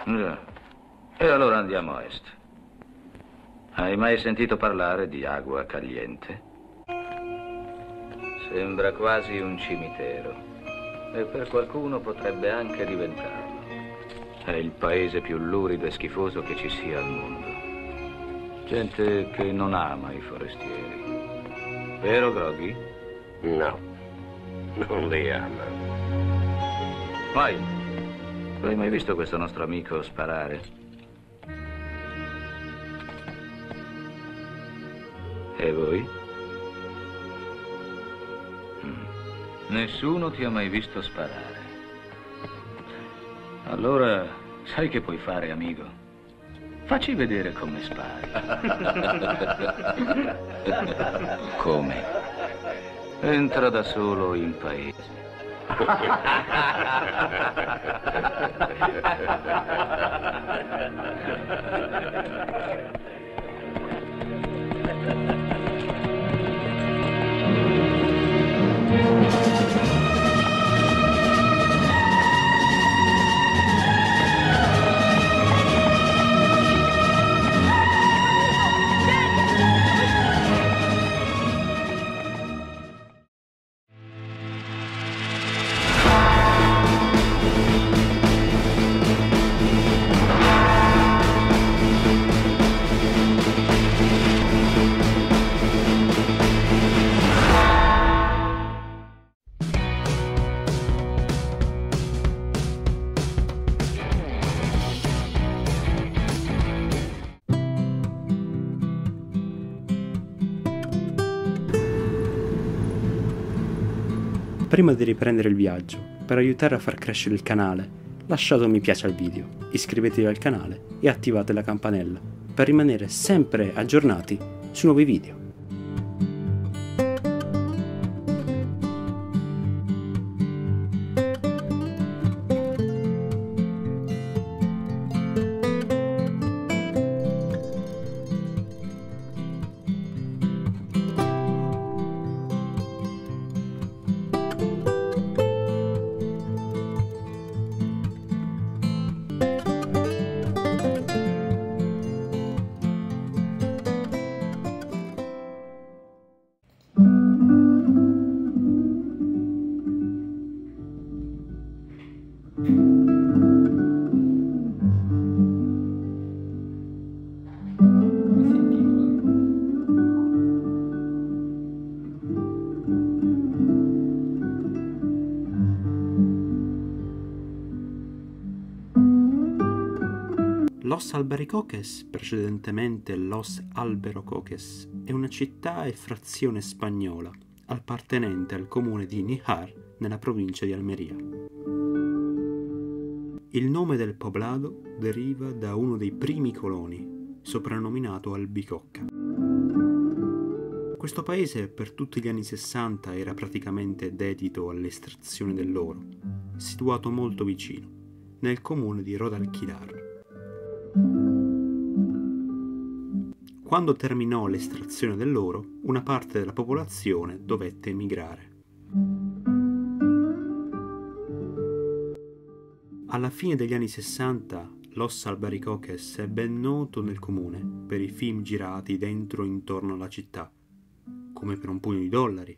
Già. E allora andiamo a est. Hai mai sentito parlare di Agua Caliente? Sembra quasi un cimitero. E per qualcuno potrebbe anche diventarlo. È il paese più lurido e schifoso che ci sia al mondo. Gente che non ama i forestieri. Vero, Groggy? No, non li ama. Vai. Hai mai visto questo nostro amico sparare? E voi? Nessuno ti ha mai visto sparare. Allora, sai che puoi fare, amico? Facci vedere come spari. Come? Entra da solo in paese. Prima di riprendere il viaggio, per aiutare a far crescere il canale, lasciate un mi piace al video, iscrivetevi al canale e attivate la campanella per rimanere sempre aggiornati su nuovi video. Los Albaricoques, precedentemente Los Alberocoques, è una città e frazione spagnola appartenente al comune di Níjar nella provincia di Almeria. Il nome del poblado deriva da uno dei primi coloni, soprannominato Albicocca. Questo paese per tutti gli anni 60 era praticamente dedito all'estrazione dell'oro, situato molto vicino, nel comune di Rodalquidar. Quando terminò l'estrazione dell'oro, una parte della popolazione dovette emigrare. Alla fine degli anni 60, Los Albaricoques è ben noto nel comune per i film girati dentro e intorno alla città, come Per un pugno di dollari,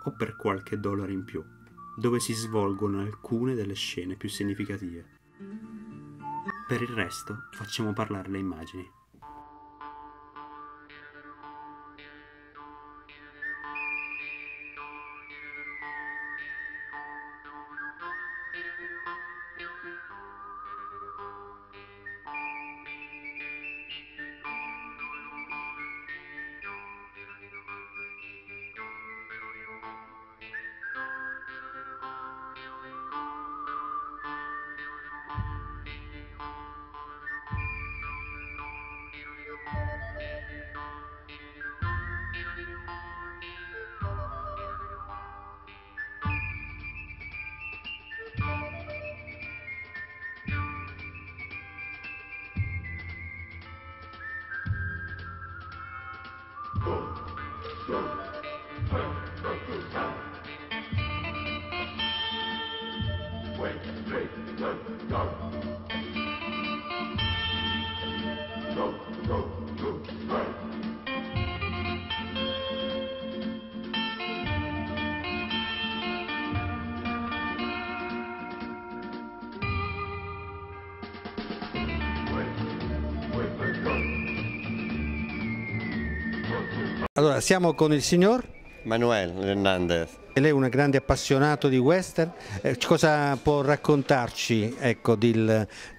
o per qualche dollaro in più, dove si svolgono alcune delle scene più significative. Per il resto facciamo parlare le immagini. Allora, siamo con il signor Manuel Hernández. Lei è un grande appassionato di western. Cosa può raccontarci, ecco, di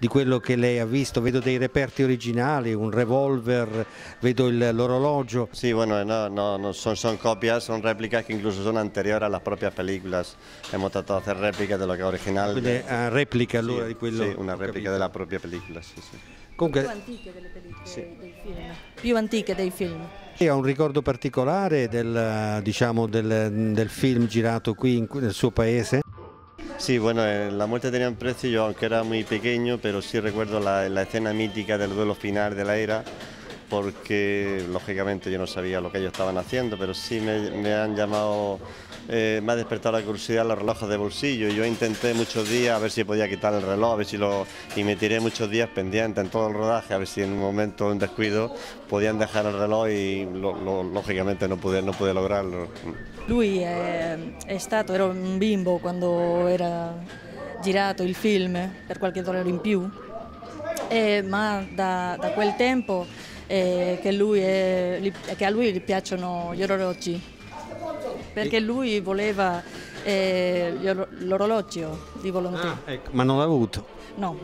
quello che lei ha visto? Vedo dei reperti originali, un revolver, vedo l'orologio. Sí, bueno, no son copias, son réplicas que incluso son anteriores a las propias películas. Hemos tratado de hacer réplicas de lo que es original. Quindi replica allora di quello. Sì, una replica della propria pellicola, sì, sì. Comunque, più antiche delle pellicole, dei film. Più antiche dei film. ha un ricordo particolare del film girato qui nel suo paese? Sí, bueno, La muerte tenía un precio, yo aunque era muy pequeño, pero sí recuerdo la escena mítica del duelo final de la era, porque lógicamente yo no sabía lo que ellos estaban haciendo, pero sí me han llamado, me ha despertado la curiosidad los relojes de bolsillo. Yo intenté muchos días a ver si podía quitar el reloj, a ver si y me tiré muchos días pendientes en todo el rodaje, a ver si en un momento, un descuido, podían dejar el reloj y lógicamente no pude lograrlo. Lui era un bimbo quando era girato il film per qualche dollaro in più, ma da quel tempo che a lui gli piacciono gli orologi, perché lui voleva l'orologio di volontà. Ecco, ma non l'ha avuto? No,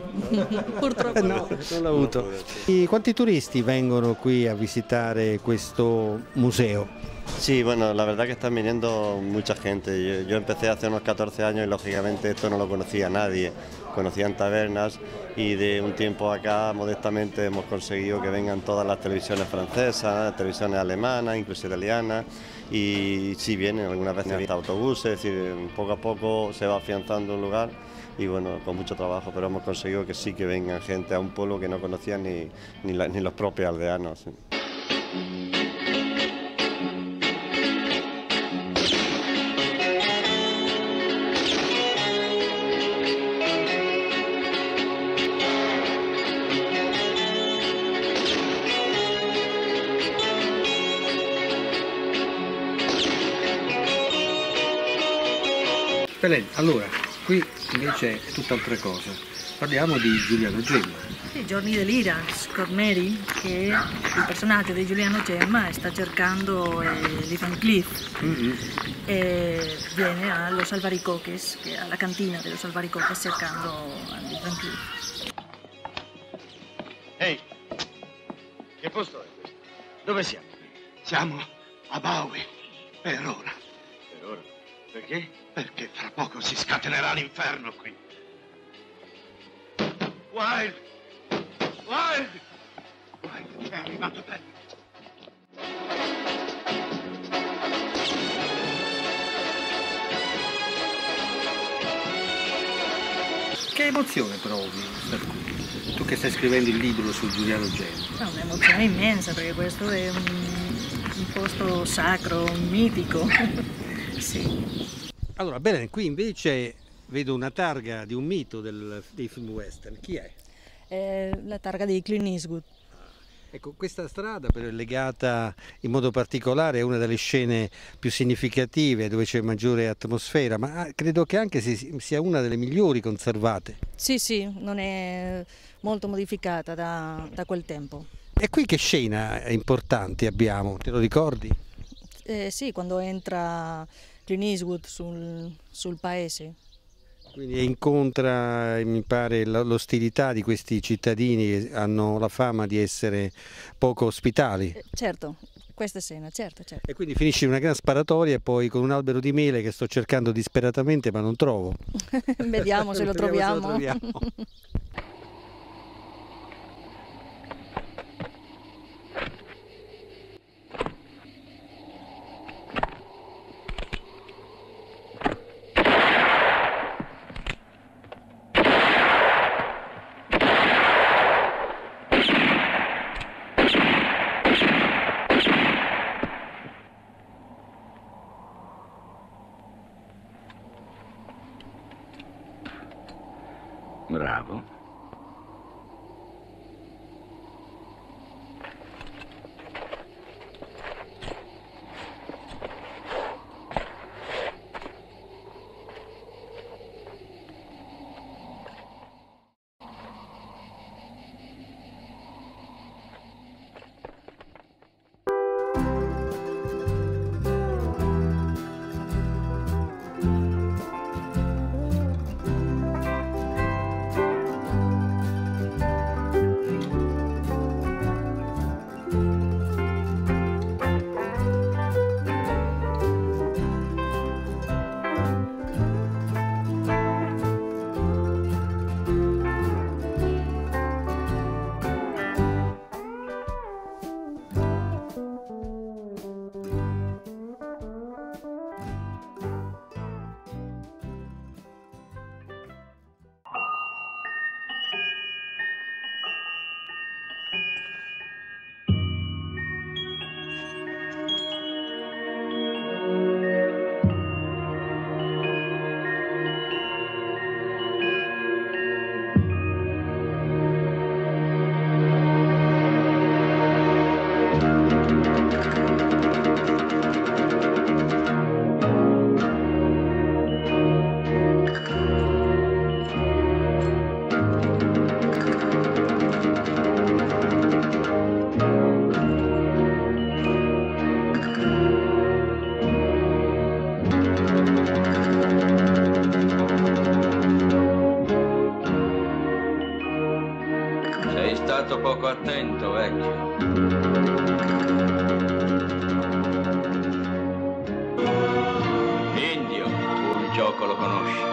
purtroppo no. Non l'ha avuto. E quanti turisti vengono qui a visitare questo museo? Sí, bueno, la verdad que están viniendo mucha gente. Yo empecé hace unos 14 años y lógicamente esto no lo conocía nadie. Conocían tabernas y de un tiempo acá modestamente hemos conseguido que vengan todas las televisiones francesas, televisiones alemanas, incluso italianas, y sí vienen, algunas veces hasta autobuses, es decir, poco a poco se va afianzando un lugar y bueno, con mucho trabajo, pero hemos conseguido que sí que vengan gente a un pueblo que no conocían ni los propios aldeanos. Sí. Belen, allora, qui invece è tutt'altra cosa. Parliamo di Giuliano Gemma. I giorni dell'ira, Scorneri, che il personaggio di Giuliano Gemma sta cercando l'Ivan Cliff e viene a Los Albaricoques, che è alla cantina dello Albaricoques cercando l'Ivan Cliff. Ehi, che posto è questo? Dove siamo? Siamo a Bowie, per ora. Per ora? Perché? Perché fra poco si scatenerà l'inferno qui. Wild! Wild! Wild, è arrivato bene. Che emozione provi star qui? Tu che stai scrivendo il libro su Giuliano Gemma. È un'emozione immensa perché questo è un posto sacro, mitico. Sì. Allora, bene, qui invece vedo una targa di un mito dei film western. Chi è? È la targa di Clint Eastwood. Ecco, questa strada però è legata in modo particolare a una delle scene più significative dove c'è maggiore atmosfera, ma credo che anche sia una delle migliori conservate. Sì, non è molto modificata da quel tempo. E qui che scena importanti abbiamo, te lo ricordi? Sì, quando entra Clint Eastwood sul paese. Quindi incontra, mi pare, l'ostilità di questi cittadini che hanno la fama di essere poco ospitali. Certo, questa scena, certo. E quindi finisce in una gran sparatoria e poi con un albero di mele che sto cercando disperatamente ma non trovo. Vediamo se lo troviamo. Bravo. Sei stato poco attento, vecchio. Indio, tu il gioco lo conosci.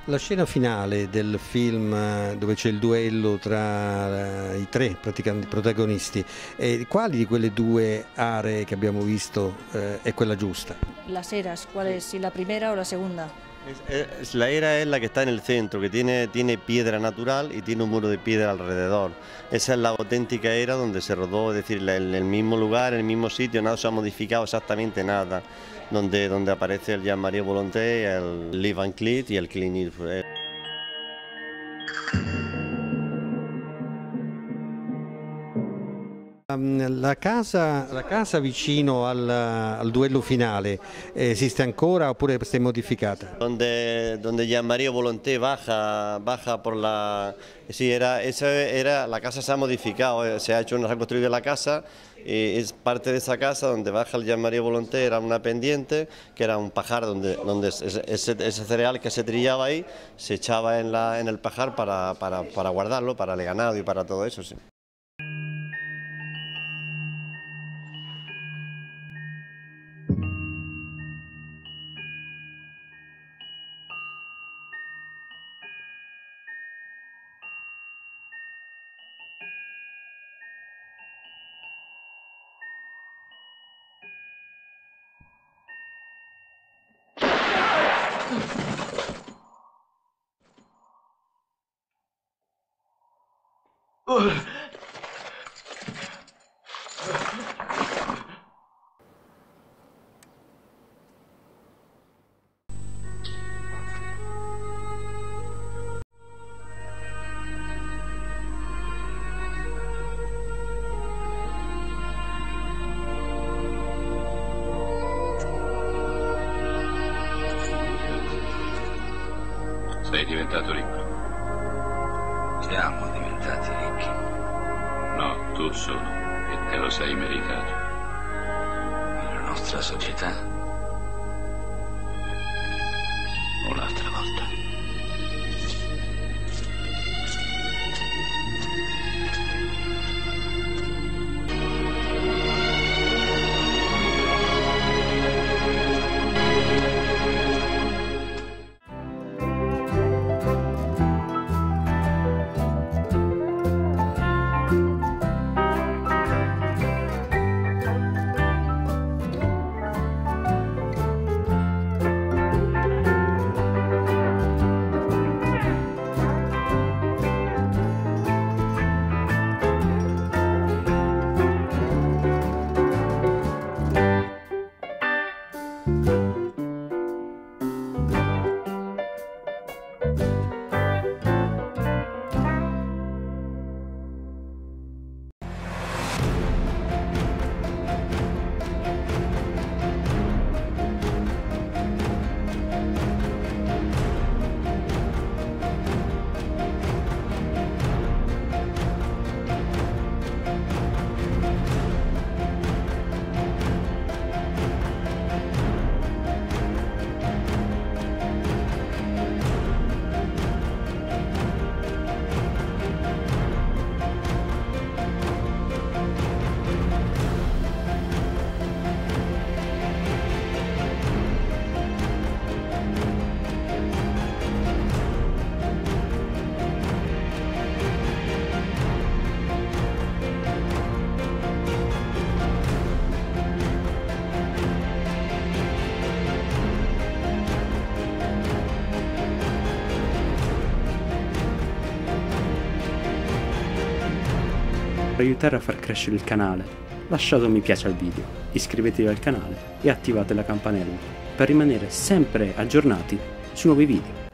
La scena finale del film dove c'è il duello tra i tre praticamente protagonisti, quali di quelle due aree che abbiamo visto è quella giusta? Las eras, ¿cuál es? ¿Si la primera o la segunda? La era es la que está en el centro, que tiene piedra natural y tiene un muro de piedra alrededor. Esa es la auténtica era donde se rodó, es decir, en el mismo lugar, en el mismo sitio, no se ha modificado exactamente nada. Donde aparece el Jean-Marie Volonté, el Lee Van Cleef y el Clint Eastwood. La casa vicino al duello finale esiste ancora oppure si è modificata? Donde Jean-Marie Volonté baja por la... Sí, esa era, la casa se ha modificado, se ha reconstruido la casa. Es parte de esa casa donde baja el Jean-Marie Volonté, era una pendiente, que era un pajar donde ese cereal que se trillaba ahí se echaba en el pajar para guardarlo, para el ganado y para todo eso. Sí. Sei diventato ricco. Siamo diventati ricchi. No, tu solo. E te lo sei meritato. Nella nostra società? O l'altra volta? Per aiutare a far crescere il canale, lasciate un mi piace al video, iscrivetevi al canale e attivate la campanella per rimanere sempre aggiornati su nuovi video.